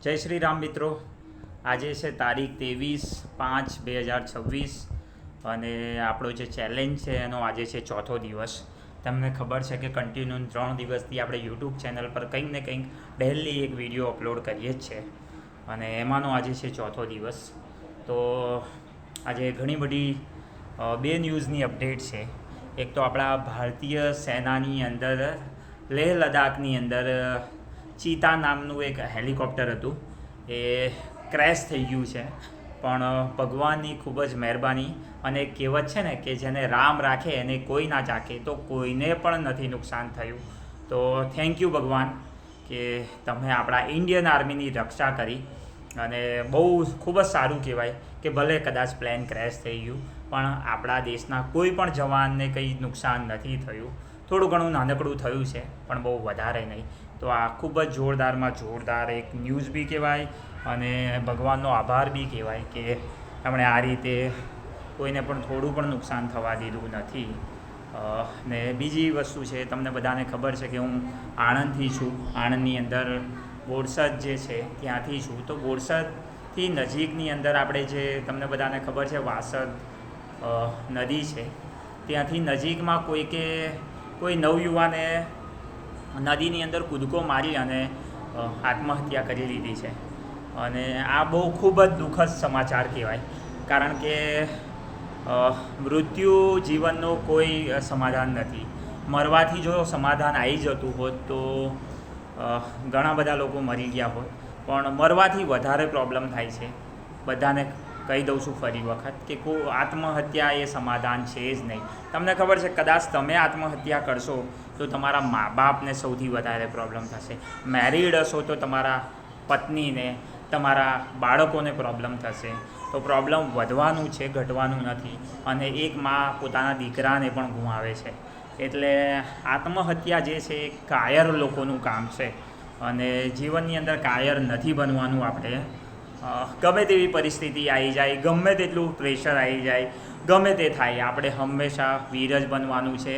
જય શ્રી રામ મિત્રો. આજે છે તારીખ 23/5/2026 અને આપણો જે ચેલેન્જ છે એનો આજે છે ચોથો દિવસ. તમને ખબર છે કે કન્ટિન્યુ 3 દિવસથી આપણે યુટ્યુબ ચેનલ પર કંઈક ને કંઈક ડેલી એક વિડીયો અપલોડ કરીએ જ છે અને એમાંનો આજે છે ચોથો દિવસ. તો આજે ઘણી બધી બે ન્યૂઝની અપડેટ છે. એક તો આપણા ભારતીય સેનાની અંદર લેહ લદ્દાખની અંદર ચીતા નામનું એક હેલિકોપ્ટર હતું, એ ક્રેશ થઈ ગયું છે. પણ ભગવાનની ખૂબ જ મહેરબાની અને કહેવત છે ને કે જેને રામ રાખે એને કોઈ ના ચાખે, તો કોઈને પણ નથી નુકસાન થયું. તો થેન્ક યુ ભગવાન કે તમે આપણા ઇન્ડિયન આર્મીની રક્ષા કરી અને બહુ ખૂબ જ સારું કહેવાય કે ભલે કદાચ પ્લેન ક્રેશ થઈ ગયું પણ આપણા દેશના કોઈ પણ જવાનને કંઈ નુકસાન નથી થયું. થોડું ઘણું નાનકડું થયું છે પણ બહુ વધારે નહીં. તો આ ખૂબ જ જોરદારમાં જોરદાર એક ન્યૂઝ બી કહેવાય અને ભગવાનનો આભાર બી કહેવાય કે એમણે આ રીતે કોઈને પણ થોડું પણ નુકસાન થવા દીધું નથી. ને બીજી વસ્તુ છે, તમને બધાને ખબર છે કે હું આણંદથી છું. આણંદની અંદર બોરસદ જે છે ત્યાંથી છું. તો બોરસદથી નજીકની અંદર આપણે જે તમને બધાને ખબર છે વાસદ નદી છે, ત્યાંથી નજીકમાં કોઈ નવયુવાને નદીની અંદર કૂદકો મારી અને આત્મહત્યા કરી લીધી છે. અને આ બહુ ખૂબ જ દુઃખદ સમાચાર કહેવાય, કારણ કે મૃત્યુ જીવનનો કોઈ સમાધાન નથી. મરવાથી જો સમાધાન આવી જતું હોત તો ઘણા બધા લોકો મરી ગયા હોત, પણ મરવાથી વધારે પ્રોબ્લેમ થાય છે. બધાને કહી દઉં છું ફરી વખત કે આત્મહત્યા એ સમાધાન છે જ નહીં. તમને ખબર છે કદાચ તમે આત્મહત્યા કરશો તો તમારા મા બાપને સૌથી વધારે પ્રોબ્લેમ થશે. મેરિડ હશો તો તમારા પત્નીને, તમારા બાળકોને પ્રોબ્લેમ થશે. તો પ્રોબ્લેમ વધવાનું છે, ઘટવાનું નથી. અને એક મા પોતાના દીકરાને પણ ગુમાવે છે. એટલે આત્મહત્યા જે છે એ કાયર લોકોનું કામ છે અને જીવનની અંદર કાયર નથી બનવાનું આપણે. ગમે તેવી પરિસ્થિતિ આવી જાય, ગમે તેટલું પ્રેશર આવી જાય, ગમે તે થાય, આપણે હંમેશા વીર જ બનવાનું છે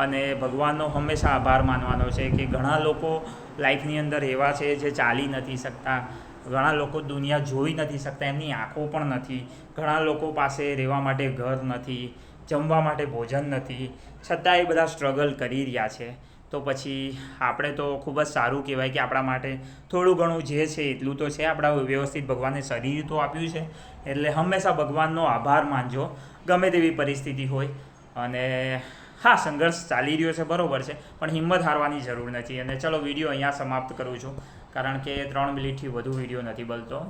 અને ભગવાનનો હંમેશા આભાર માનવાનો છે કે ઘણા લોકો લાઈફની અંદર એવા છે જે ચાલી નથી શકતા, ઘણા લોકો દુનિયા જોઈ નથી શકતા, એમની આંખો પણ નથી, ઘણા લોકો પાસે રહેવા માટે ઘર નથી, જમવા માટે ભોજન નથી, છતાં એ બધા સ્ટ્રગલ કરી રહ્યા છે. તો પછી આપણે તો ખૂબ જ સારું કહેવાય કે આપણા માટે થોડું ઘણું જે છે એટલું તો છે. આપણા વ્યવસ્થિત ભગવાને શરીર તો આપ્યું છે, એટલે હંમેશા ભગવાનનો આભાર માનજો ગમે તેવી પરિસ્થિતિ હોય. અને હા, સંઘર્ષ ચાલી રહ્યો છે બરાબર છે, પણ હિંમત હારવાની જરૂર નથી. અને ચલો વિડીયો અહીંયા સમાપ્ત કરું છું, કારણ કે 3 મિનિટથી વધુ વિડીયો નથી બનતો.